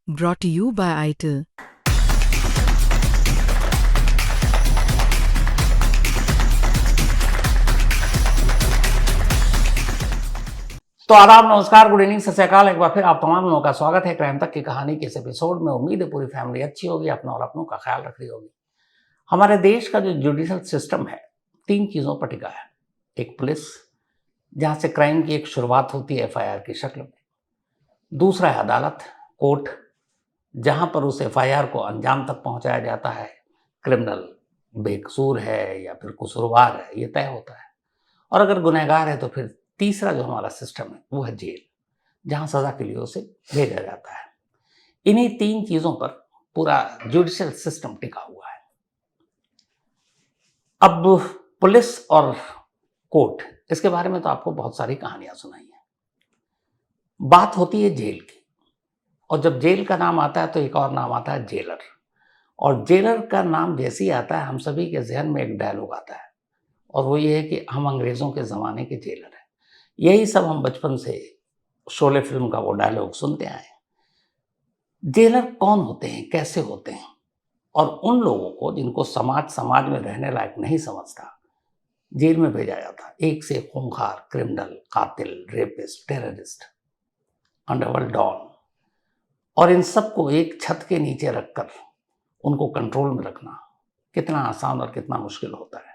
Brought to you by ITIL. तो आदाब, नमस्कार, गुड इवनिंग, सत श्री अकाल। एक बार फिर आप तमाम लोगों का स्वागत है क्राइम तक की कहानी के इस एपिसोड में। उम्मीद है पूरी फैमिली अच्छी होगी, अपना और अपनों का ख्याल रख रही होगी। हमारे देश का जो जुडिशल सिस्टम है, 3 चीजों पर टिका है। एक पुलिस, जहां से क्राइम की एक शुरुआत होती है एफआईआर की शक्ल में। दूसरा है अदालत, कोर्ट, जहां पर उस एफआईआर को अंजाम तक पहुंचाया जाता है। क्रिमिनल बेकसूर है या फिर कसूरवार है, ये तय होता है। और अगर गुनहगार है तो फिर तीसरा जो हमारा सिस्टम है वो है जेल, जहां सजा के लिए उसे भेजा जाता है। इन्हीं 3 चीजों पर पूरा जुडिशियल सिस्टम टिका हुआ है। अब पुलिस और कोर्ट, इसके बारे में तो आपको बहुत सारी कहानियां सुनाई हैं। बात होती है जेल की, और जब जेल का नाम आता है तो एक और नाम आता है जेलर। और जेलर का नाम जैसे ही आता है, हम सभी के जहन में एक डायलॉग आता है, और वो ये है कि हम अंग्रेजों के जमाने के जेलर हैं। यही सब हम बचपन से शोले फिल्म का वो डायलॉग सुनते आए हैं। जेलर कौन होते हैं, कैसे होते हैं? और उन लोगों को जिनको समाज में रहने लायक नहीं समझता, जेल में भेजा जाता। एक से खूंखार क्रिमिनल, कातिल, रेपिस्ट, टेररिस्ट, अंडरवर्ल्ड डॉन, और इन सबको एक छत के नीचे रखकर उनको कंट्रोल में रखना कितना आसान और कितना मुश्किल होता है।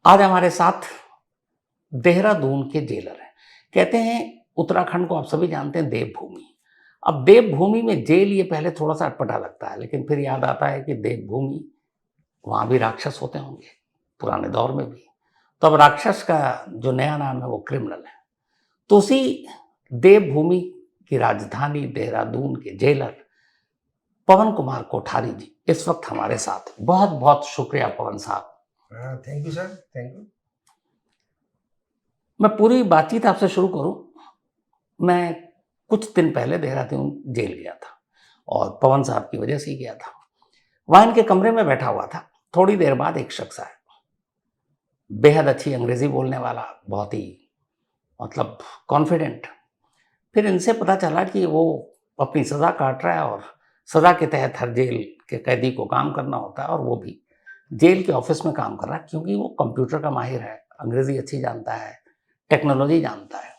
आज हमारे साथ देहरादून के जेलर हैं। कहते हैं उत्तराखंड को आप सभी जानते हैं देवभूमि। अब देवभूमि में जेल, ये पहले थोड़ा सा अटपटा लगता है, लेकिन फिर याद आता है कि देवभूमि, वहां भी राक्षस होते होंगे, पुराने दौर में भी। तो अब राक्षस का जो नया नाम है वो क्रिमिनल है। तो उसी देवभूमि की राजधानी देहरादून के जेलर पवन कुमार कोठारी जी इस वक्त हमारे साथ। बहुत बहुत शुक्रिया पवन साहब। Thank you sir, thank you. मैं पूरी बातचीत आपसे शुरू करूं। मैं कुछ दिन पहले देहरादून जेल गया था, और पवन साहब की वजह से ही गया था। वहां इनके कमरे में बैठा हुआ था। थोड़ी देर बाद एक शख्स आया, बेहद अच्छी अंग्रेजी बोलने वाला, बहुत ही मतलब कॉन्फिडेंट। फिर इनसे पता चला कि वो अपनी सजा काट रहा है, और सजा के तहत हर जेल के कैदी को काम करना होता है, और वो भी जेल के ऑफिस में काम कर रहा है, क्योंकि वो कंप्यूटर का माहिर है, अंग्रेजी अच्छी जानता है, टेक्नोलॉजी जानता है।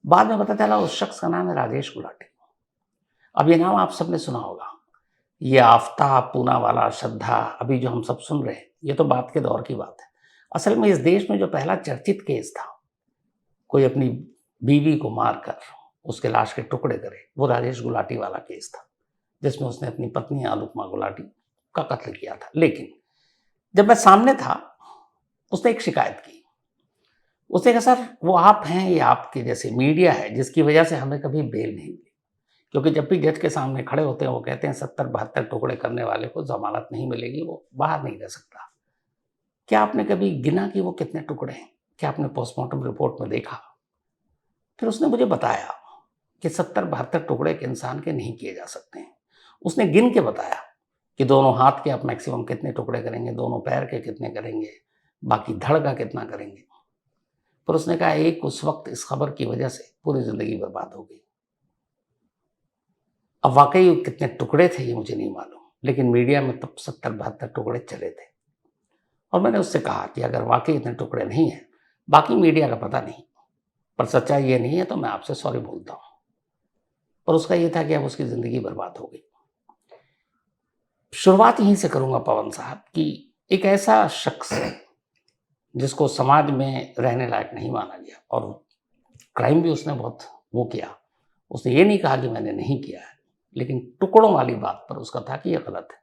बाद में पता चला उस शख्स का नाम है राजेश गुलाटी। अब ये नाम आप सबने सुना होगा। ये आफ्ताब, पूनावाला, श्रद्धा, अभी जो हम सब सुन रहे हैं, ये तो बात के दौर की बात है। असल में इस देश में जो पहला चर्चित केस था, कोई अपनी बीवी को मारकर उसके लाश के टुकड़े करे, वो राजेश गुलाटी वाला केस था, जिसमें उसने अपनी पत्नी आलूकमा गुलाटी का कत्ल किया था। लेकिन जब मैं सामने था, उसने एक शिकायत की। उसने कहा, सर वो आप हैं, ये आपके जैसे मीडिया है जिसकी वजह से हमें कभी बेल नहीं मिली। क्योंकि जब भी जज के सामने खड़े होते हैं, वो कहते हैं 70-72 टुकड़े करने वाले को जमानत नहीं मिलेगी, वो बाहर नहीं रह सकता। क्या आपने कभी गिना कि वो कितने टुकड़े हैं? क्या आपने पोस्टमार्टम रिपोर्ट में देखा? फिर उसने मुझे बताया कि 70-72 टुकड़े एक इंसान के नहीं किए जा सकते हैं। उसने गिन के बताया कि दोनों हाथ के आप मैक्सिमम कितने टुकड़े करेंगे, दोनों पैर के कितने करेंगे, बाकी धड़ का कितना करेंगे। पर उसने कहा, एक उस वक्त इस खबर की वजह से पूरी जिंदगी बर्बाद हो गई। अब वाकई कितने टुकड़े थे ये मुझे नहीं मालूम, लेकिन मीडिया में तब 70-72 टुकड़े चले थे। और मैंने उससे कहा कि अगर वाकई इतने टुकड़े नहीं हैं, बाकी मीडिया का पता नहीं, पर सच्चाई ये नहीं है, तो मैं आपसे सॉरी बोलता हूँ। पर उसका ये था कि अब उसकी जिंदगी बर्बाद हो गई। शुरुआत यहीं से करूंगा पवन साहब, कि एक ऐसा शख्स जिसको समाज में रहने लायक नहीं माना गया, और क्राइम भी उसने बहुत वो किया। उसने ये नहीं कहा कि मैंने नहीं किया है, लेकिन टुकड़ों वाली बात पर उसका था कि ये गलत है।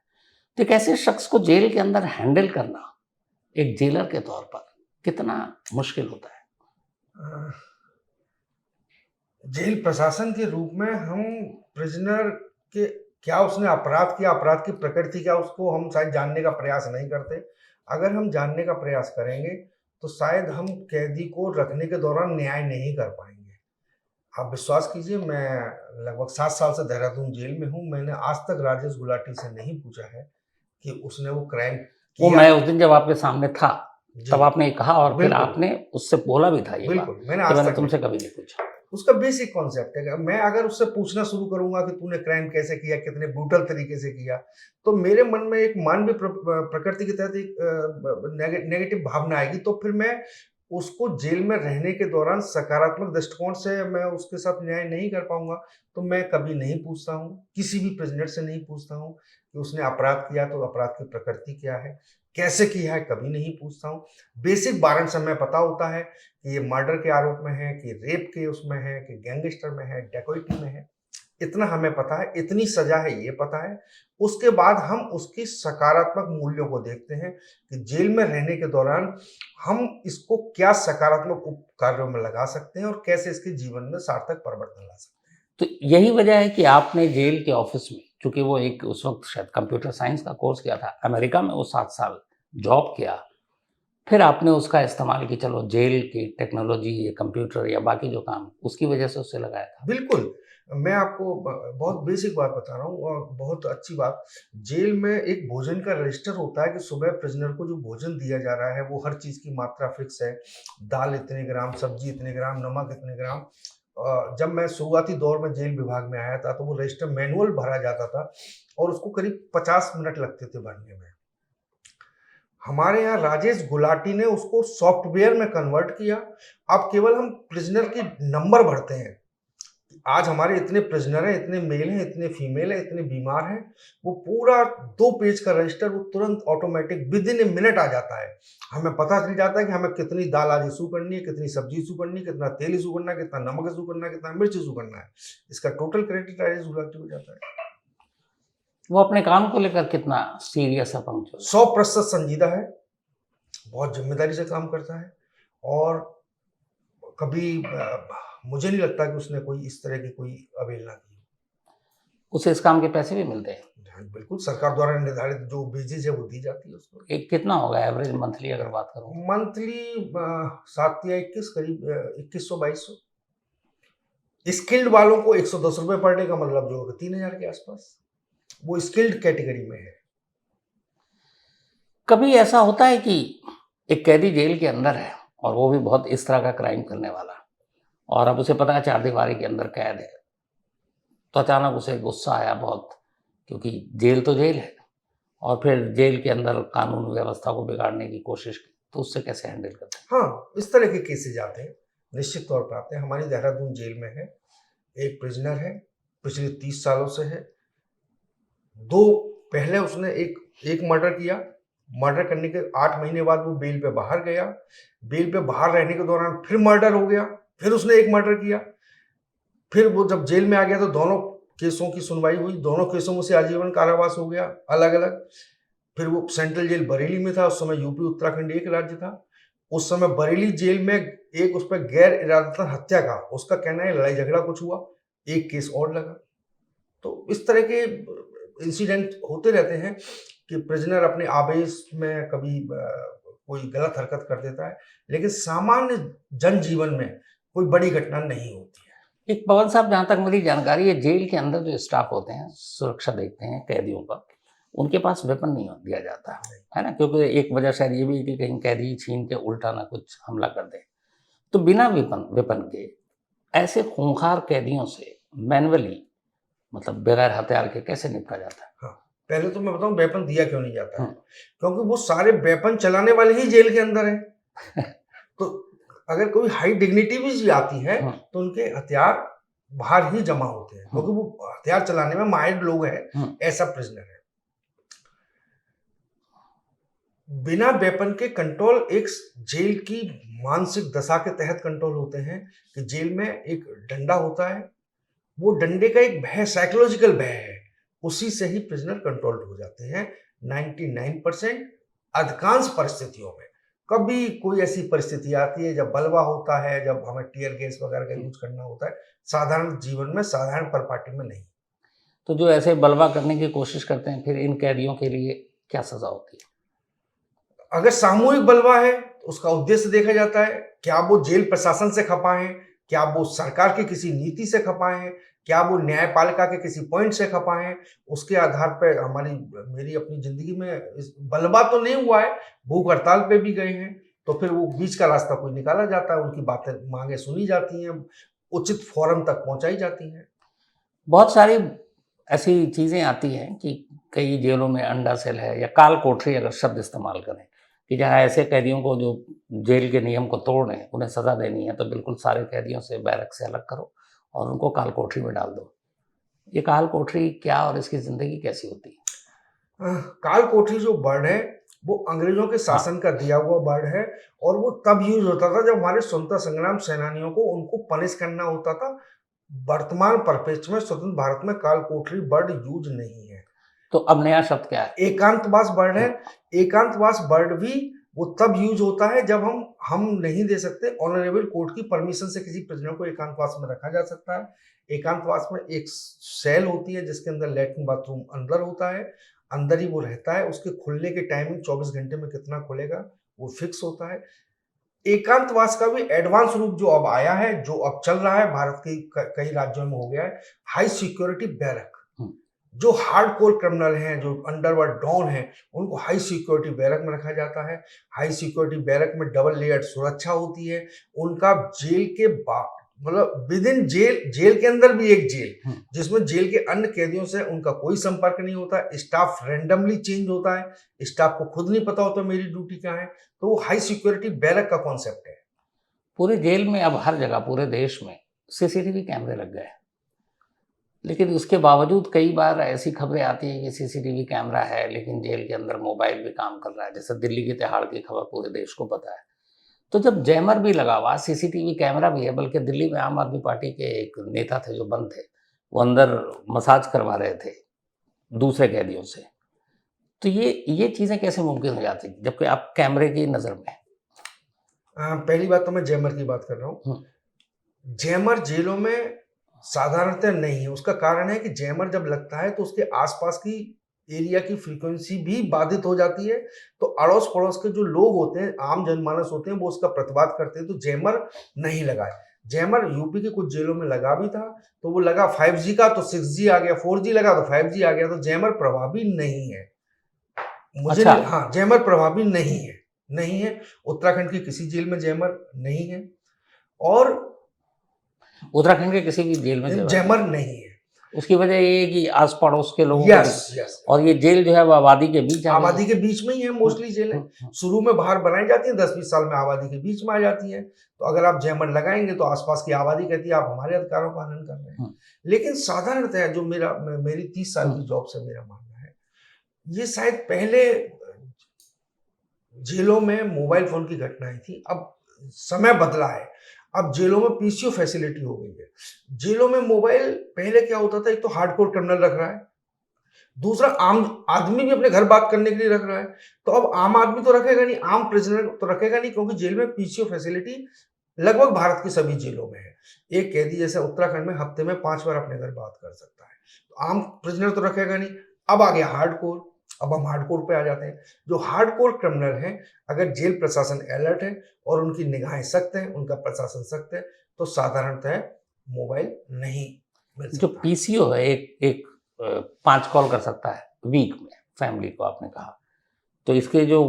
तो एक ऐसे शख्स को जेल के अंदर हैंडल करना एक जेलर के तौर पर कितना मुश्किल होता है? जेल प्रशासन के रूप में हम प्रिजनर के क्या उसने अपराध किया, अपराध की प्रकृति क्या, उसको हम शायद जानने का प्रयास नहीं करते। अगर हम जानने का प्रयास करेंगे तो शायद हम कैदी को रखने के दौरान न्याय नहीं कर पाएंगे। आप विश्वास कीजिए, मैं लगभग 7 साल से देहरादून जेल में हूँ। मैंने आज तक राजेश गुलाटी से नहीं पूछा है कि उसने वो क्राइम वो किया। मैं उस दिन जब आपके सामने था, जी, तब आपने कहा, और फिर बिल्कुल आपने उससे बोला भी था ये बात बिल्कुल, मैंने कि आज मैंने तक तुमसे नहीं। कभी नहीं पूछा। उसका बेसिक कॉन्सेप्ट है। मैं अगर उससे पूछना शुरू करूंगा कि तूने क्राइम कैसे किया, कितने ब्रूटल तरीके से किया, तो मेरे मन में एक मानवीय प्रकृति के तहत एक नेगेटिव भावना आएगी। तो फिर मैं उसको जेल में रहने के दौरान सकारात्मक दृष्टिकोण से मैं उसके साथ न्याय नहीं कर पाऊंगा। तो मैं कभी नहीं पूछता हूँ, किसी भी प्रिजनर से नहीं पूछता हूँ कि उसने अपराध किया तो अपराध की प्रकृति क्या है, कैसे किया है, कभी नहीं पूछता हूँ। बेसिक वारंट समय पता होता है कि ये मर्डर के आरोप में है, कि रेप के उसमें है, कि गैंगस्टर में है, डकैती में है, इतना हमें पता है, इतनी सजा है ये पता है। उसके बाद हम उसकी सकारात्मक मूल्यों को देखते हैं कि जेल में रहने के दौरान हम इसको क्या सकारात्मक कार्यों में लगा सकते हैं और कैसे इसके जीवन में सार्थक परिवर्तन ला सकते हैं। तो यही वजह है कि आपने जेल के ऑफिस में, चूंकि वो एक उस वक्त शायद कंप्यूटर साइंस का कोर्स किया था, अमेरिका में वो 7 साल जॉब किया, फिर आपने उसका इस्तेमाल कि चलो जेल की टेक्नोलॉजी या कंप्यूटर या बाकी जो काम उसकी वजह से उससे लगाया था। बिल्कुल, मैं आपको बहुत बेसिक बात बता रहा हूँ और बहुत अच्छी बात। जेल में एक भोजन का रजिस्टर होता है कि सुबह प्रिजनर को जो भोजन दिया जा रहा है वो हर चीज़ की मात्रा फिक्स है। दाल इतने ग्राम, सब्जी इतने ग्राम, नमक इतने ग्राम। जब मैं शुरुआती दौर में जेल विभाग में आया था तो वो रजिस्टर मैनुअल भरा जाता था और उसको करीब 50 मिनट लगते थे भरने में। हमारे यहाँ राजेश गुलाटी ने उसको सॉफ्टवेयर में कन्वर्ट किया। अब केवल हम प्रिजनर की नंबर भरते हैं। आज हमारे इतने प्रिजनर हैं, इतने मेल हैं, इतने फीमेल हैं, इतने बीमार हैं। वो पूरा 2 पेज का रजिस्टर वो तुरंत ऑटोमेटिक विदिन ए मिनट आ जाता है। हमें पता चल जाता है कि हमें कितनी दाल आज इशू करनी है, कितनी सब्जी इशू करनी है, कितना तेल इशू करना है, कितना नमक इशू करना है, कितना मिर्च इशू करना है। इसका टोटल क्रेडिट राजेश गुलाटी हो जाता है। वो अपने काम को लेकर कितना सीरियस है पंक्चुअल? 100% संजीदा है, बहुत जिम्मेदारी से काम करता है और कभी मुझे नहीं लगता कि उसने कोई इस तरह की कोई अवहेलना की। उसे इस काम के पैसे भी मिलते हैं? हाँ, बिल्कुल सरकार द्वारा निर्धारित जो वेजेज है वो दी जाती है उसको। एक कितना होगा एवरेज मंथली अगर बात करूं? मंथली 7 या 21, करीब 2100-2200। स्किल्ड वालों को 110 रुपए पर डे का मतलब जो होगा 3000 के आसपास। वो स्किल्ड कैटेगरी में है। कभी ऐसा होता है कि एक कैदी जेल के अंदर है और वो भी बहुत इस तरह का क्राइम करने वाला, और अब उसे पता है 4 दीवारी के अंदर कैद है, तो अचानक उसे गुस्सा आया बहुत, क्योंकि जेल तो जेल है, और फिर जेल के अंदर कानून व्यवस्था को बिगाड़ने की कोशिश की, तो उससे कैसे हैंडल करते हैं? हाँ, इस तरह के केसेज आते हैं, निश्चित तौर पर आते हैं। हमारी देहरादून जेल में है, एक प्रिजनर है, पिछले 30 सालों से है। 2 पहले उसने एक मर्डर किया। मर्डर करने के 8 महीने बाद वो बेल पे बाहर गया। बेल पे बाहर रहने के दौरान फिर मर्डर हो गया, फिर उसने एक मर्डर किया। फिर वो जब जेल में आ गया तो दोनों केसों की सुनवाई हुई, दोनों केसों में से आजीवन कारावास हो गया अलग-अलग। फिर वो सेंट्रल जेल बरेली में था, उस समय यूपी उत्तराखंड एक राज्य था। उस समय बरेली जेल में एक उस पर गैर इरादतन हत्या का उसका कहना है लड़ाई झगड़ा कुछ हुआ, एक केस और लगा। तो इस तरह के इंसिडेंट होते रहते हैं कि प्रिजनर अपने आवेश में कभी कोई गलत हरकत कर देता है, लेकिन सामान्य जनजीवन में कोई बड़ी घटना नहीं होती है। एक पवन साहब, जहाँ तक मेरी जानकारी है, जेल के अंदर जो स्टाफ होते हैं, सुरक्षा देखते हैं कैदियों का, उनके पास वेपन नहीं दिया जाता है ना, क्योंकि एक वजह शायद ये भी है कि कहीं कैदी छीन के उल्टा ना कुछ हमला कर दे। तो बिना वेपन के ऐसे खूंखार कैदियों से मैनुअली, मतलब बगैर हथियार के, कैसे निपटा जाता है? हाँ, पहले तो मैं बताऊं वेपन दिया क्यों नहीं जाता है। हम्म। क्योंकि वो सारे वेपन चलाने वाले ही जेल के अंदर है। तो अगर कोई हाई डिग्निटी भी आती है तो उनके हथियार बाहर ही जमा होते हैं, क्योंकि वो हथियार चलाने में माहिर लोग हैं। ऐसा प्रिजनर है। बिना वेपन के कंट्रोल एक जेल की मानसिक दशा के तहत कंट्रोल होते हैं कि जेल में एक डंडा होता है, वो डंडे का एक भय, साइकोलॉजिकल भय है, उसी से ही प्रिजनर कंट्रोल्ड हो जाते हैं 99%। अधिकांश परिस्थितियों में कभी कोई ऐसी परिस्थिति आती है जब बलवा होता है, जब हमें टीयर गैस वगैरह का यूज करना होता है, साधारण जीवन में, साधारण परिपाटी में नहीं। तो जो ऐसे बलवा करने की कोशिश करते हैं, फिर इन कैदियों के लिए क्या सजा होती है? अगर सामूहिक बलवा है तो उसका उद्देश्य देखा जाता है, क्या वो जेल प्रशासन से खपा है, क्या वो सरकार की किसी नीति से खपा है, क्या वो न्यायपालिका के किसी पॉइंट से खपा है। उसके आधार पर मेरी अपनी जिंदगी में बलवा तो नहीं हुआ है, भूख हड़ताल पे भी गए हैं, तो फिर वो बीच का रास्ता कोई निकाला जाता है, उनकी बातें मांगे सुनी जाती हैं, उचित फोरम तक पहुंचाई जाती हैं। बहुत सारी ऐसी चीज़ें आती हैं कि कई जेलों में अंडा सेल है या काल कोठरी अगर शब्द इस्तेमाल करें कि जहाँ ऐसे कैदियों को जो जेल के नियम को तोड़ रहे हैं उन्हें सज़ा देनी है तो बिल्कुल सारे कैदियों से बैरक से अलग करो और उनको काल कोठरी में डाल दो। ये काल कोठरी क्या और इसकी ज़िंदगी कैसी होती है? काल कोठरी जो वर्ड है वो अंग्रेजों के हाँ, शासन का दिया हुआ वर्ड है, और वो तब यूज होता था जब हमारे स्वतंत्रता संग्राम सेनानियों को उनको पनिश करना होता था। वर्तमान परिप्रेक्ष्य में स्वतंत्र भारत में काल कोठरी वर्ड यूज नहीं है। तो अब नया शब्द क्या है? एकांतवास वर्ड है। एकांतवास वर्ड भी वो तब यूज होता है जब हम नहीं दे सकते, ऑनरेबल कोर्ट की परमिशन से किसी प्रिजनर को एकांतवास में रखा जा सकता है। एकांतवास में एक सेल होती है जिसके अंदर लैट्रिन बाथरूम अंदर होता है, अंदर ही वो रहता है। उसके खुलने की टाइमिंग 24 घंटे में कितना खुलेगा वो फिक्स होता है। एकांतवास का भी एडवांस रूप जो अब आया है, जो अब चल रहा है, भारत के कई राज्यों में हो गया है, हाई सिक्योरिटी बैरक। जो हार्ड कोर क्रिमिनल हैं, जो अंडरवर्ल्ड डॉन हैं, उनको हाई सिक्योरिटी बैरक में रखा जाता है। हाई सिक्योरिटी बैरक में डबल लेयर्ड सुरक्षा होती है। उनका जेल के मतलब विद इन जेल के अंदर भी एक जेल जिसमें जेल के अन्य कैदियों से उनका कोई संपर्क नहीं होता। स्टाफ रैंडमली चेंज होता है। स्टाफ को खुद नहीं पता होता मेरी ड्यूटी क्या है। तो वो हाई सिक्योरिटी बैरक का कॉन्सेप्ट है। पूरे जेल में अब हर जगह पूरे देश में सीसीटीवी कैमरे लग गए, लेकिन उसके बावजूद कई बार ऐसी खबरें आती हैं कि सीसीटीवी कैमरा है लेकिन जेल के अंदर मोबाइल भी काम कर रहा है। जैसे दिल्ली के तिहाड़ की खबर पूरे देश को पता है। तो जब जैमर भी लगा हुआ, सीसीटीवी कैमरा भी है, बल्कि दिल्ली में आम आदमी पार्टी के एक नेता थे जो बंद थे, वो अंदर मसाज करवा रहे थे दूसरे कैदियों से। तो ये चीज़ें कैसे मुमकिन हो जाती जबकि आप कैमरे की नज़र में? पहली बात तो मैं जैमर की बात कर रहा हूँ। जैमर जेलों में साधारणतः नहीं है। उसका कारण है कि जैमर जब लगता है तो उसके आसपास की एरिया की फ्रीक्वेंसी भी बाधित हो जाती है। तो अड़ोस पड़ोस के जो लोग होते हैं, आम जनमानस होते हैं, वो उसका प्रतिवाद करते हैं। तो जैमर नहीं लगा है। जैमर यूपी के कुछ जेलों में लगा भी था, तो वो लगा 5G का, तो 6G आ गया, 4G लगा तो 5G आ गया। तो जैमर प्रभावी नहीं है। मुझे अच्छा। नहीं, हाँ, जैमर प्रभावी नहीं है। नहीं है। उत्तराखंड की किसी जेल में जैमर नहीं है, और उत्तराखंड के किसी भी जेल में जैमर नहीं है। उसकी वजह ये है कि आस पड़ोस के लोगों यस के यस। और ये जेल जो है वो आबादी के बीच आ गई आबादी है। के बीच में ही है मोस्टली जेलें। शुरू में बाहर बनाई जाती है, 10-20 साल में आबादी के बीच में आ जाती है। तो अगर आप जैमर लगाएंगे तो आसपास की आबादी कहती है आप हमारे अधिकारों का हनन कर रहे हैं। लेकिन साधारणतः जो मेरी 30 साल की जॉब से मेरा मानना है, ये शायद पहले जेलों में मोबाइल फोन की घटनाएं थी। अब समय बदला है। अब जेलों में पीसीओ फैसिलिटी हो गई है। जेलों में मोबाइल पहले क्या होता था, एक तो हार्डकोर क्रिमिनल रख रहा है, दूसरा आम आदमी भी अपने घर बात करने के लिए रख रहा है। तो अब आम आदमी तो रखेगा नहीं, आम प्रिजनर तो रखेगा नहीं, क्योंकि जेल में पीसीओ फैसिलिटी लगभग भारत की सभी जेलों में है। एक कैदी जैसे उत्तराखंड में हफ्ते में 5 बार अपने घर बात कर सकता है। तो आम प्रिजनर तो रखेगा नहीं। अब आ गया हार्डकोर। अब हम हार्डकोर पे आ जाते हैं। जो हार्डकोर क्रिमिनल हैं, अगर जेल प्रशासन अलर्ट है और उनकी निगाहें सख्त हैं, उनका प्रशासन सख्त है, तो साधारणतः मोबाइल नहीं मिल जो सकता। पीसीओ है एक 5 कॉल कर सकता है वीक में फैमिली को, आपने कहा। तो इसके जो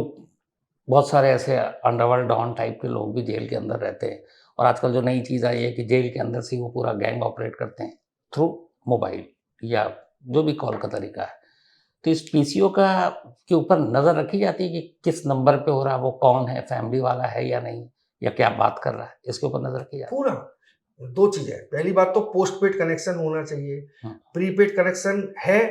बहुत सारे ऐसे अंडरवर्ल्ड डॉन टाइप के लोग भी जेल के अंदर रहते हैं, और आजकल जो नई चीज़ आई है कि जेल के अंदर से वो पूरा गैंग ऑपरेट करते हैं थ्रू मोबाइल या जो भी कॉल का तरीका है। तो इस पीसीओ का के ऊपर नज़र रखी जाती है कि किस नंबर पे हो रहा है, वो कौन है, फैमिली वाला है या नहीं, या क्या बात कर रहा है, इसके ऊपर नज़र रखी जाती है। पूरा 2 चीजें हैं। पहली बात तो पोस्टपेड कनेक्शन होना चाहिए। प्रीपेड कनेक्शन है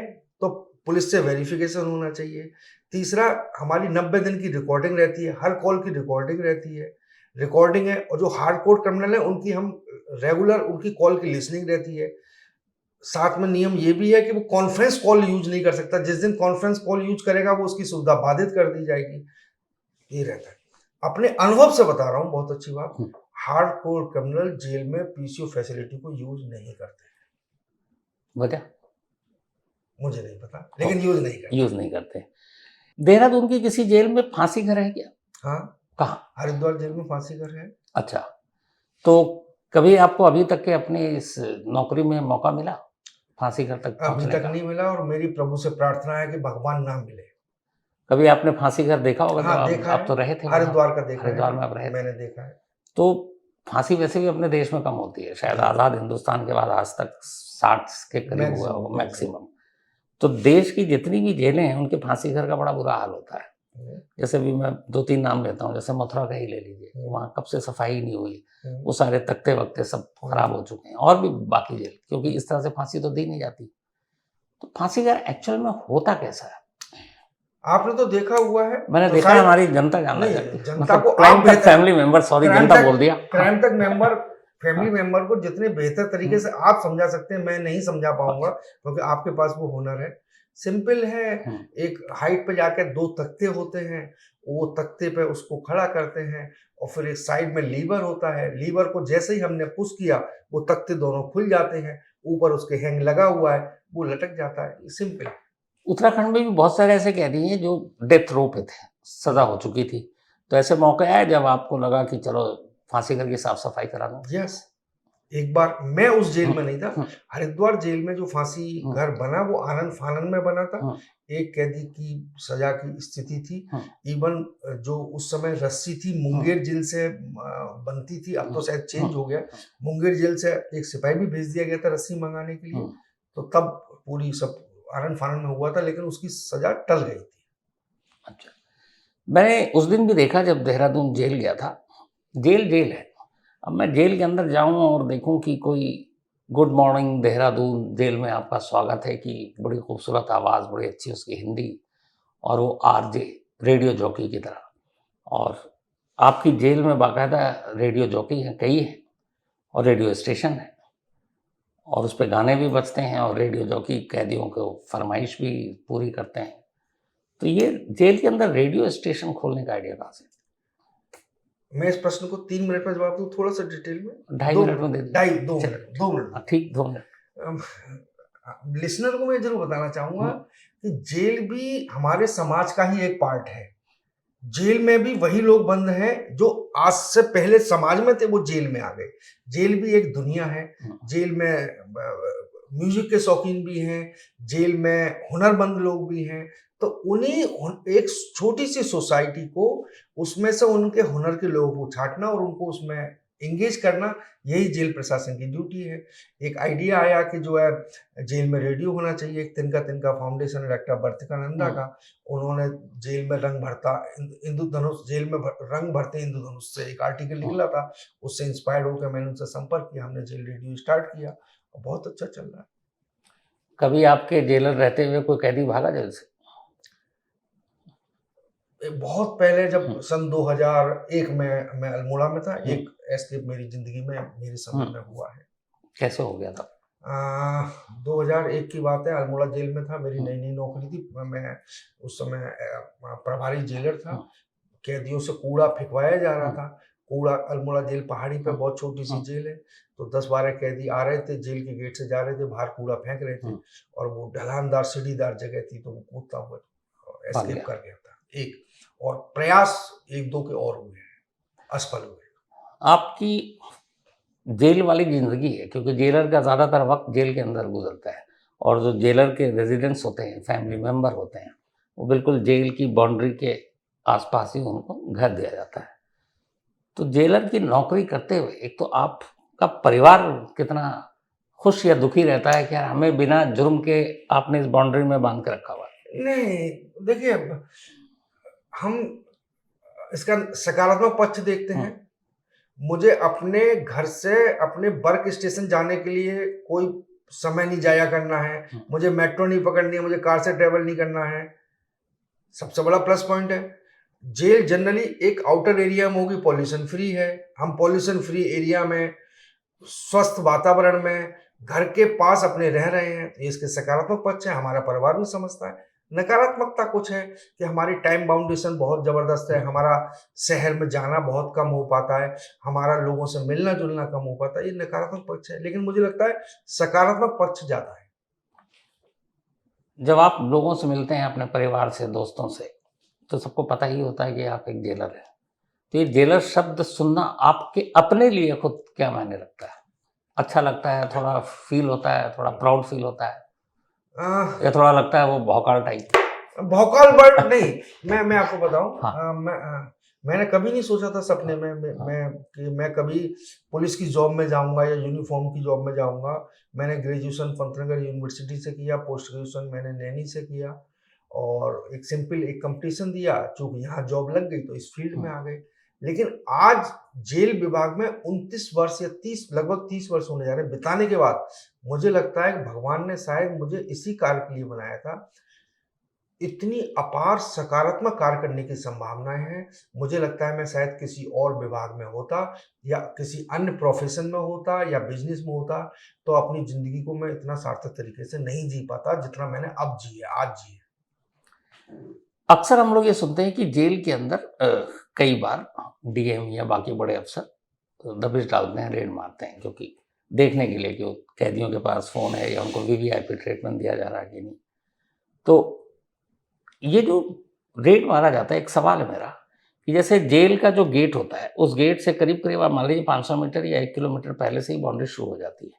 तो पुलिस से वेरिफिकेशन होना चाहिए। तीसरा, हमारी 90 दिन की रिकॉर्डिंग रहती है, हर कॉल की रिकॉर्डिंग रहती है। रिकॉर्डिंग है, और जो हार्डकोर क्रिमिनल है उनकी हम रेगुलर उनकी कॉल की लिसनिंग रहती है। साथ में नियम ये भी है कि वो कॉन्फ्रेंस कॉल यूज नहीं कर सकता। जिस दिन कॉन्फ्रेंस कॉल यूज करेगा वो उसकी सुविधा बाधित कर दी जाएगी। ये रहता है। अपने अनुभव से बता रहा हूँ, बहुत अच्छी बात, हार्डकोर क्रिमिनल जेल में पीसीओ फैसिलिटी को यूज नहीं करते। वजह मुझे नहीं पता, लेकिन यूज नहीं करते। देहरादून की किसी जेल में फांसी घर है क्या? हाँ, कहाँ? हरिद्वार जेल में फांसी घर है। अच्छा, तो कभी आपको अभी तक के अपनी इस नौकरी में मौका मिला फांसी घर तक अभी पहुंचने तक का? नहीं मिला, और मेरी प्रभु से प्रार्थना है कि भगवान ना मिले। कभी आपने फांसी घर देखा होगा? हाँ, जब देखा आप है। तो रहे थे वहाँ, हरिद्वार का देखा है हरिद्वार जी, में आप रहे थे। मैंने देखा है। तो फांसी वैसे भी अपने देश में कम होती है, शायद आज़ाद हिंदुस्तान के बाद आज तक 60 के करीब हुआ होगा मैक्सिमम। तो देश की जितनी भी जेलें हैं उनके फांसी घर का बड़ा बुरा हाल होता है। जैसे भी मैं 2-3 नाम लेता हूँ, जैसे मथुरा का ही ले लीजिए, वहाँ कब से सफाई नहीं हुई, वो सारे तख्ते वक्ते सब खराब हो चुके हैं, और भी बाकी जेल, क्योंकि इस तरह से फांसी तो दी नहीं जाती। तो फांसी घर एक्चुअल में होता कैसा है? आपने तो देखा हुआ है, मैंने तो देखा है, हमारी जनता जानना नहीं, चाहती है, जनता मतलब को क्राइम आप तक बेहतर- फैमिली मेंबर, सॉरी जनता बोल दिया, क्राइम तक मेंबर, फैमिली मेंबर को जितने बेहतर तरीके से आप समझा सकते हैं, मैं नहीं समझा पाऊंगा, क्योंकि आपके पास वो हुनर है। सिंपल है, एक हाइट पे जाके 2 तख्ते होते हैं, वो तख्ते पे उसको खड़ा करते हैं, और फिर एक साइड में लीवर होता है, लीवर को जैसे ही हमने पुश किया वो तख्ते दोनों खुल जाते हैं, ऊपर उसके हैंग लगा हुआ है, वो लटक जाता है, सिंपल। उत्तराखंड में भी बहुत सारे ऐसे कैदी हैं जो डेथ रो पे थे, सजा हो चुकी थी, तो ऐसे मौके आए जब आपको लगा कि चलो फांसी घर की साफ सफाई करा दूं? यस, एक बार मैं उस जेल में नहीं था, हरिद्वार जेल में जो फांसी घर बना वो आनंद फानन में बना था। एक कैदी की सजा की स्थिति थी, इवन जो उस समय रस्सी थी मुंगेर जेल से बनती थी, अब तो शायद चेंज हो गया, मुंगेर जेल से एक सिपाही भी भेज दिया गया था रस्सी मंगाने के लिए, तो तब पूरी सब आनंद फानन में हुआ था, लेकिन उसकी सजा टल गई थी। अच्छा, मैंने उस दिन भी देखा जब देहरादून जेल गया था, जेल जेल है, अब मैं जेल के अंदर जाऊं और देखूं कि कोई गुड मॉर्निंग देहरादून जेल में आपका स्वागत है, कि बड़ी खूबसूरत आवाज़, बड़ी अच्छी उसकी हिंदी, और वो आरजे रेडियो जॉकी की तरह, और आपकी जेल में बाकायदा रेडियो जॉकी हैं, कई हैं, और रेडियो स्टेशन है, और उस पर गाने भी बजते हैं, और रेडियो जॉकी कैदियों को फरमाइश भी पूरी करते हैं। तो ये जेल के अंदर रेडियो स्टेशन खोलने का आइडिया कहाँ से? मैं इस प्रश्न को 3 मिनट में जवाब दूं, थोड़ा सा डिटेल में? 2.5 मिनट में दे दीजिए। 2 मिनट, ठीक, 2 मिनट। लिसनर को मैं जरूर बताना चाहूंगा कि जेल भी हमारे समाज का ही एक पार्ट है। जेल में भी वही लोग बंद हैं जो आज से पहले समाज में थे, वो जेल में आ गए। जेल भी एक दुनिया है, जेल में म्यूजिक के शौकीन भी हैं, जेल में हुनरमंद लोग भी हैं, तो उन्हीं एक छोटी सी सोसाइटी को उसमें से उनके हुनर के लोगों को छांटना और उनको उसमें एंगेज करना, यही जेल प्रशासन की ड्यूटी है। एक आइडिया आया कि जो है जेल में रेडियो होना चाहिए, एक तिनका फाउंडेशन डायरेक्टर बर्तिकानंदा का, उन्होंने जेल में रंग भरता इंद्रधनुष, जेल में रंग भरते इंद्रधनुष से एक आर्टिकल निकला था, उससे इंस्पायर्ड होकर मैंने उनसे संपर्क किया, हमने जेल रेडियो स्टार्ट किया और बहुत अच्छा चल रहा है। कभी आपके जेलर रहते हुए कोई कैदी भागा जेल से? बहुत पहले जब सन 2001 में मैं अल्मोड़ा में था, एक एस्केप मेरी जिंदगी में मेरे समय में हुआ है। कैसे हो गया था? 2001 की बात है, अल्मोड़ा जेल में था, मेरी नई नई नौकरी थी, मैं उस समय प्रभारी जेलर था। कैदियों से कूड़ा फेंकवाया जा रहा था, कूड़ा, अल्मोड़ा जेल पहाड़ी पे बहुत छोटी सी जेल है, तो 10-12 कैदी आ रहे थे, जेल के गेट से जा रहे थे, बाहर कूड़ा फेंक रहे थे, और वो ढलानदार सीढ़ीदार जगह थी, तो वो कूदता हुआ एस्केप कर गया था। एक और प्रयास 1-2 के और हुए हैं, असफल हुए। आपकी जेल वाली जिंदगी है, क्योंकि जेलर का ज़्यादातर वक्त जेल के अंदर गुजरता है, और जो जेलर के रेजिडेंट्स होते हैं, फैमिली मेंबर होते हैं, वो बिल्कुल जेल की बाउंड्री के आसपास ही उनको घर दिया जाता है। तो जेलर की नौकरी करते हुए एक तो आपका परिवार कितना खुश या दुखी रहता है कि यार हमें बिना जुर्म के आपने इस बाउंड्री में बांध के रखा हुआ है? नहीं, देखिए, हम इसका सकारात्मक पक्ष देखते हैं। मुझे अपने घर से अपने वर्क स्टेशन जाने के लिए कोई समय नहीं जाया करना है, मुझे मेट्रो नहीं पकड़नी है, मुझे कार से ट्रेवल नहीं करना है, सबसे बड़ा प्लस पॉइंट है। जेल जनरली एक आउटर एरिया में होगी, पॉल्यूशन फ्री है, हम पॉल्यूशन फ्री एरिया में, स्वस्थ वातावरण में, घर के पास अपने रह रहे हैं, तो इसके सकारात्मक पक्ष है, हमारा परिवार भी समझता है। नकारात्मकता कुछ है कि हमारी टाइम बाउंडेशन बहुत जबरदस्त है, हमारा शहर में जाना बहुत कम हो पाता है, हमारा लोगों से मिलना जुलना कम हो पाता है, ये नकारात्मक पक्ष है, लेकिन मुझे लगता है सकारात्मक पक्ष ज्यादा है। जब आप लोगों से मिलते हैं, अपने परिवार से, दोस्तों से, तो सबको पता ही होता है कि आप एक जेलर हैं, तो ये जेलर शब्द सुनना आपके अपने लिए खुद क्या मायने रखता है? अच्छा लगता है, थोड़ा फील होता है, थोड़ा प्राउड फील होता है, या थोड़ा लगता है वो भौकाल टाइप? भौकाल वर्ड नहीं, मैं आपको बताऊं, हाँ। मैंने कभी नहीं सोचा था सपने में कि मैं कभी पुलिस की जॉब में जाऊंगा या यूनिफॉर्म की जॉब में जाऊंगा। मैंने ग्रेजुएशन पंतनगर यूनिवर्सिटी से किया, पोस्ट ग्रेजुएशन मैंने नैनी से किया और एक सिंपल एक कंपटीशन दिया, चूंकि यहाँ जॉब लग गई तो इस फील्ड में आ गए। लेकिन आज जेल विभाग में 29 वर्ष या 30 लगभग 30 वर्ष होने जा रहे हैं बिताने के बाद मुझे लगता है कि भगवान ने शायद मुझे इसी कार्य के लिए बनाया था। इतनी अपार सकारात्मक कार्य करने की संभावनाएं हैं। मुझे लगता है मैं शायद किसी और विभाग में होता या किसी अन्य प्रोफेशन में होता या बिजनेस में होता तो अपनी जिंदगी को मैं इतना सार्थक तरीके से नहीं जी पाता जितना मैंने अब जी है, आज जी है। अक्सर हम लोग ये सुनते हैं कि जेल के अंदर कई बार डीएम या बाकी बड़े अफसर दबिश डालते हैं, रेड मारते हैं, क्योंकि देखने के लिए कि वो कैदियों के पास फोन है या उनको वीवीआईपी ट्रीटमेंट दिया जा रहा है कि नहीं। तो ये जो रेड मारा जाता है, एक सवाल है मेरा कि जैसे जेल का जो गेट होता है उस गेट से करीब करीब आप मान लीजिए 500 मीटर या 1 किलोमीटर पहले से ही बाउंड्री शुरू हो जाती है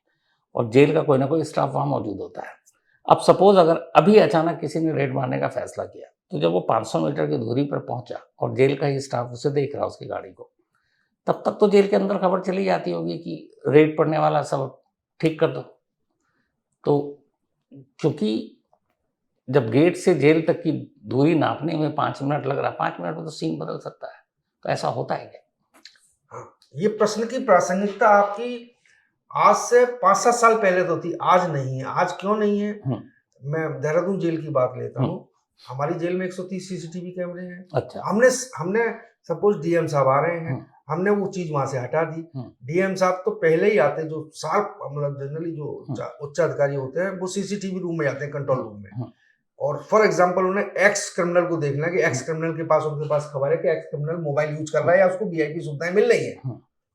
और जेल का कोई ना कोई स्टाफ वहाँ मौजूद होता है। अब सपोज अगर अभी अचानक किसी ने रेड मारने का फैसला किया तो जब वो 500 मीटर की दूरी पर पहुंचा और जेल का ही स्टाफ उसे देख रहा उसकी गाड़ी को, तब तक तो जेल के अंदर खबर चली जाती होगी कि रेड पड़ने वाला, सब ठीक कर दो। तो क्योंकि जब गेट से जेल तक की दूरी नापने में 5 मिनट लग रहा, 5 मिनट में तो सीन बदल सकता है, तो ऐसा होता है क्या? हाँ, ये प्रश्न की प्रासंगिकता आपकी आज से 5-7 साल पहले तो थी, आज नहीं है। आज क्यों नहीं है? मैं देहरादून जेल की बात लेता हूँ। हमारी जेल में 130 सीसीटीवी कैमरे हैं। अच्छा। हमने सपोज डीएम साहब आ रहे हैं, हमने वो चीज वहां से हटा दी। डीएम साहब तो पहले ही आते, जो शार्प मतलब जनरली जो उच्च अधिकारी होते हैं वो सीसीटीवी रूम में जाते हैं, कंट्रोल रूम में। और फॉर एग्जांपल उन्हें एक्स क्रिमिनल को देखना है कि एक्स क्रिमिनल के पास उनके पास खबर है कि एक्स क्रिमिनल मोबाइल यूज कर रहा है या उसको वीआईपी सुविधाएं मिल रही है।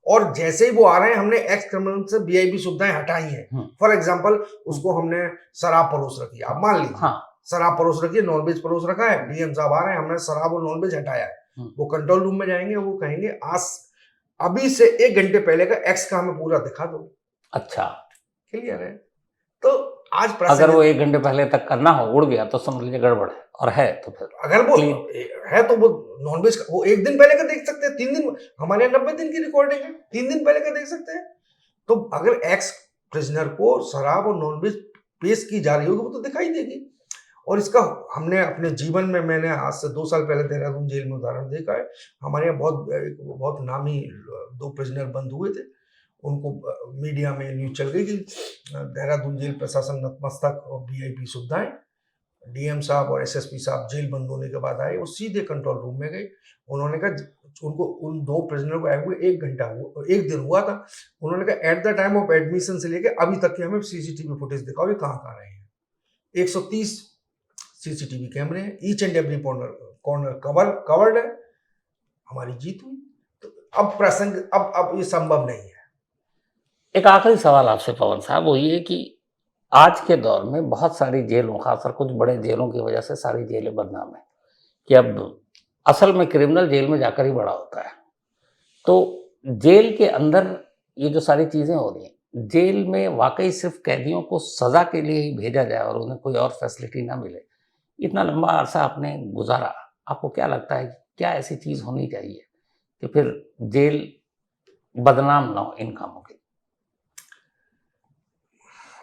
और जैसे ही वो आ रहे हैं हमने एक्स क्रिमिनल से वीआईपी सुविधाएं हटाई हैं। फॉर एग्जांपल उसको हमने शराब परोस रखी है, आप मान लीजिए शराब परोस रखी है, नॉनवेज परोस रखा है, डीएम साहब आ रहे हैं, हमने शराब और नॉनवेज हटाया है। वो कंट्रोल रूम में जाएंगे, वो कहेंगे आज अभी से 1 घंटे पहले का एक्स का हमें पूरा दिखा दो। अच्छा, क्लियर है? तो आज अगर वो 1 घंटे पहले तक करना हो, उड़ गया तो समझ लीजिए गड़बड़ है, और है तो फिर अगर वो है तो वो नॉनवेज वो 1 दिन पहले का देख सकते हैं, 3 दिन, हमारे यहाँ 90 दिन की रिकॉर्डिंग है, 3 दिन पहले का देख सकते हैं। तो अगर एक्स प्रिजनर को शराब और नॉनवेज पेश की जा रही होगी वो तो दिखाई देगी। और इसका हमने अपने जीवन में, मैंने आज से 2 साल पहले देहरादून जेल में उदाहरण देखा है। हमारे यहाँ बहुत नामी 2 प्रिजनर बंद हुए थे, उनको मीडिया में न्यूज चल गई कि देहरादून जेल प्रशासन नतमस्तक और वीआईपी सुविधाएं। डीएम साहब और एसएसपी साहब जेल बंद होने के बाद आए, वो सीधे कंट्रोल रूम में गए। उन्होंने कहा उनको, उन 2 प्रिजनर को आए हुए 1 घंटा हुआ, 1 दिन हुआ था। उन्होंने कहा at the time of admission से लेके अभी तक की हमें सीसीटीवी फुटेज दिखाओ, ये कहाँ रहे हैं। 130 सीसीटीवी कैमरे हैं, each and every corner covered है, हमारी जीत हुई। तो अब प्रसंग अब ये संभव नहीं है। एक आखिरी सवाल आपसे पवन साहब, वो ये कि आज के दौर में बहुत सारी जेलों, खासकर कुछ बड़े जेलों की वजह से सारी जेलें बदनाम है कि अब असल में क्रिमिनल जेल में जाकर ही बड़ा होता है। तो जेल के अंदर ये जो सारी चीजें हो रही हैं, जेल में वाकई सिर्फ कैदियों को सजा के लिए ही भेजा जाए और उन्हें कोई और फैसिलिटी ना मिले, इतना लंबा अरसा आपने गुजारा, आपको क्या लगता है कि क्या ऐसी चीज होनी चाहिए कि फिर जेल बदनाम ना हो इन कामों के?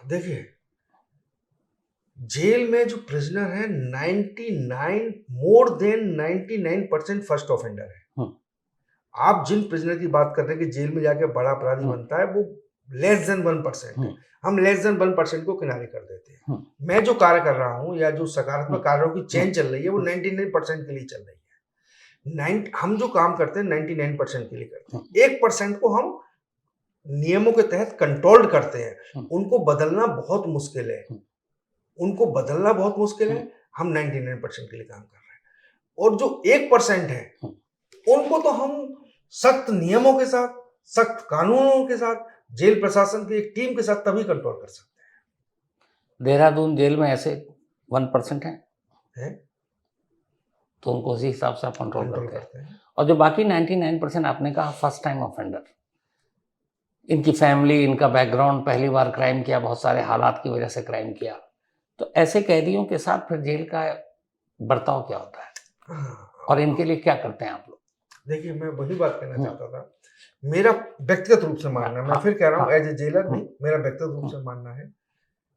देखिए, जेल में जो प्रिजनर है 99% फर्स्ट ऑफेंडर है। आप जिन प्रिजनर की बात कर रहे हैं कि जेल में जाके बड़ा अपराधी बनता है, वो लेस देन 1% है। हम लेस देन 1% को किनारे कर देते हैं। मैं जो कार्य कर रहा हूं या जो सकारात्मक कार्यों की चेन चल रही है वो 99% के लिए चल रही है। हम जो काम करते हैं 99% के लिए करते हैं। 1% को हम नियमों के तहत कंट्रोल करते हैं। उनको बदलना बहुत मुश्किल है, उनको बदलना बहुत मुश्किल है। हम 99% के लिए काम कर रहे हैं। और जो 1% है उनको तो हम सख्त नियमों के साथ, सख्त कानूनों के साथ, जेल प्रशासन की एक टीम के साथ तभी कंट्रोल कर सकते हैं। देहरादून जेल में ऐसे 1% है तो उनको उसी हिसाब से आप कंट्रोल करते हैं। और जो बाकी 99% आपने कहा फर्स्ट टाइम ऑफेंडर, इनकी फैमिली, इनका बैकग्राउंड, पहली बार क्राइम किया, बहुत सारे हालात की वजह से क्राइम किया, तो ऐसे कैदियों के साथ फिर जेल का बर्ताव क्या होता है और इनके लिए क्या करते हैं आप लोग? देखिए मैं वही बात कहना हम्म, चाहता था, मेरा व्यक्तिगत रूप से मानना है, मैं हाँ, फिर कह रहा हूँ हाँ, एज ए जेलर नहीं, मेरा व्यक्तिगत रूप हम्म, से मानना है,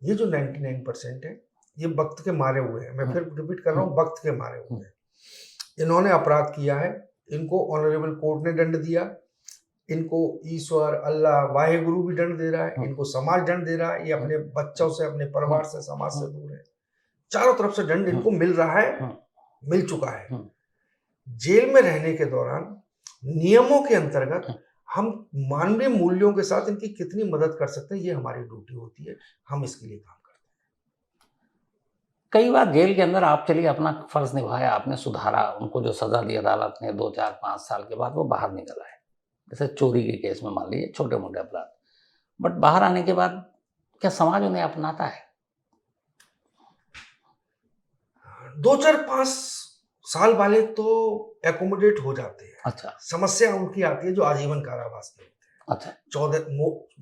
ये जो 99% है, ये वक्त के मारे हुए हैं। मैं हम्म, फिर रिपीट कर रहा हूँ, वक्त के मारे हुए हम्म, हैं। इन्होंने अपराध किया है, इनको ऑनरेबल कोर्ट ने दंड दिया, इनको ईश्वर, अल्लाह, वाहेगुरु भी दंड दे रहा है, हम्म, इनको समाज दंड दे रहा है, ये अपने बच्चों से, अपने परिवार से, समाज से हम्म, दूर है। चारों तरफ से दंड हम्म, इनको मिल रहा है, हम्म, मिल चुका है। हम्म, जेल में रहने के दौरान नियमों के अंतर्गत हम्म। हम मानवीय मूल्यों के साथ इनकी कितनी मदद कर सकते हैं, ये हमारी ड्यूटी होती है, हम इसके लिए काम करते कई बार जेल के अंदर आप चलिए अपना फर्ज निभाया, आपने सुधारा, उनको जो सजा दी अदालत ने 2, 4, 5 साल के बाद वो बाहर निकल आए। जैसे चोरी के केस में मान लीजिए छोटे मोटे अपराध, बट बाहर आने के बाद क्या समाज उन्हें अपनाता है? हैं। 2, 4, 5 साल वाले तो एकोमोडेट हो जाते हैं। अच्छा, समस्या उनकी आती है जो आजीवन कारावास के होते अच्छा, हैं। 14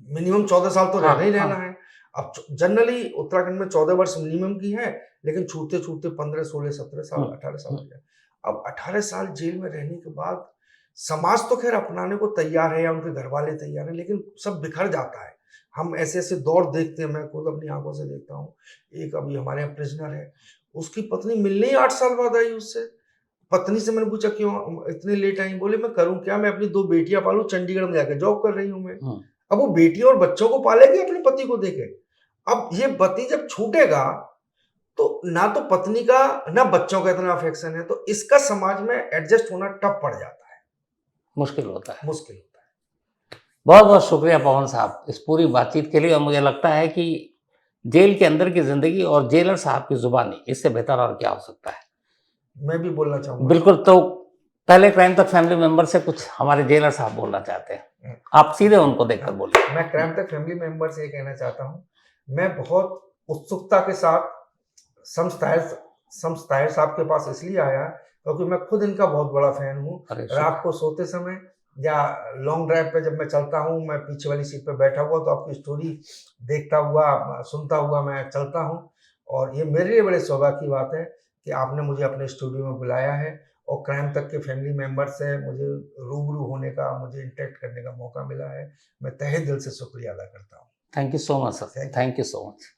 मिनिमम 14 साल तो हाँ, रहना ही हाँ, रहना है। अब जनरली उत्तराखंड में 14 वर्ष मिनिमम की है, लेकिन छूटते छूटते 15, 16, 17 साल, हुँ, 18 साल हुँ, हो जाए। अब 18 साल जेल में रहने के बाद समाज तो खैर अपनाने को तैयार है, या उनके घर वाले तैयार हैं, लेकिन सब बिखर जाता है। हम ऐसे ऐसे दौर देखते हैं, मैं खुद अपनी आंखों से देखता हूँ। एक अभी हमारे यहाँ प्रिजनर है, उसकी पत्नी मिलने ही 8 साल बाद आई उससे। पत्नी से मैंने पूछा क्यों इतने लेट आई? बोले मैं करूँ क्या, मैं अपनी 2 बेटियां पालू, चंडीगढ़ में जाके जॉब कर रही हूँ मैं। हुँ। अब वो बेटी और बच्चों को पालेगी अपने पति को देके। अब ये पति जब छूटेगा, तो ना तो पत्नी का ना बच्चों का इतना अफेक्शन है, तो इसका समाज में एडजस्ट होना टफ पड़ जाता है, मुश्किल होता है। मुश्किल होता है। बहुत-बहुत शुक्रिया पवन साहब इस पूरी बातचीत के लिए, और मुझे लगता है कि जेल के अंदर की ज़िंदगी और जेलर साहब की ज़ुबानी, इससे बेहतर और क्या हो सकता है। मैं भी बोलना चाहूंगा। बिल्कुल, तो पहले क्राइम तक फैमिली मेंबर से कुछ हमारे जेलर साहब बोलना चाहते हैं। आप सीधे उनको देखकर बोलिए। मैं क्राइम तक फैमिली मेंबर से ये कहना चाहता हूँ, मैं बहुत उत्सुकता के साथ शम्स ताहिर साहब के पास इसलिए आया क्योंकि मैं खुद इनका बहुत बड़ा फैन हूँ। अरे रात को सोते समय या लॉन्ग ड्राइव पे जब मैं चलता हूँ, मैं पीछे वाली सीट पे बैठा हुआ, तो आपकी स्टोरी देखता हुआ, सुनता हुआ मैं चलता हूँ। और ये मेरे लिए बड़े सौभाग्य की बात है कि आपने मुझे अपने स्टूडियो में बुलाया है, और क्राइम तक के फैमिली मेंबर से मुझे रूबरू होने का, मुझे इंटरेक्ट करने का मौका मिला है। मैं तहे दिल से शुक्रिया अदा करता हूँ। Thank you so much sir, thank you. Thank you so much.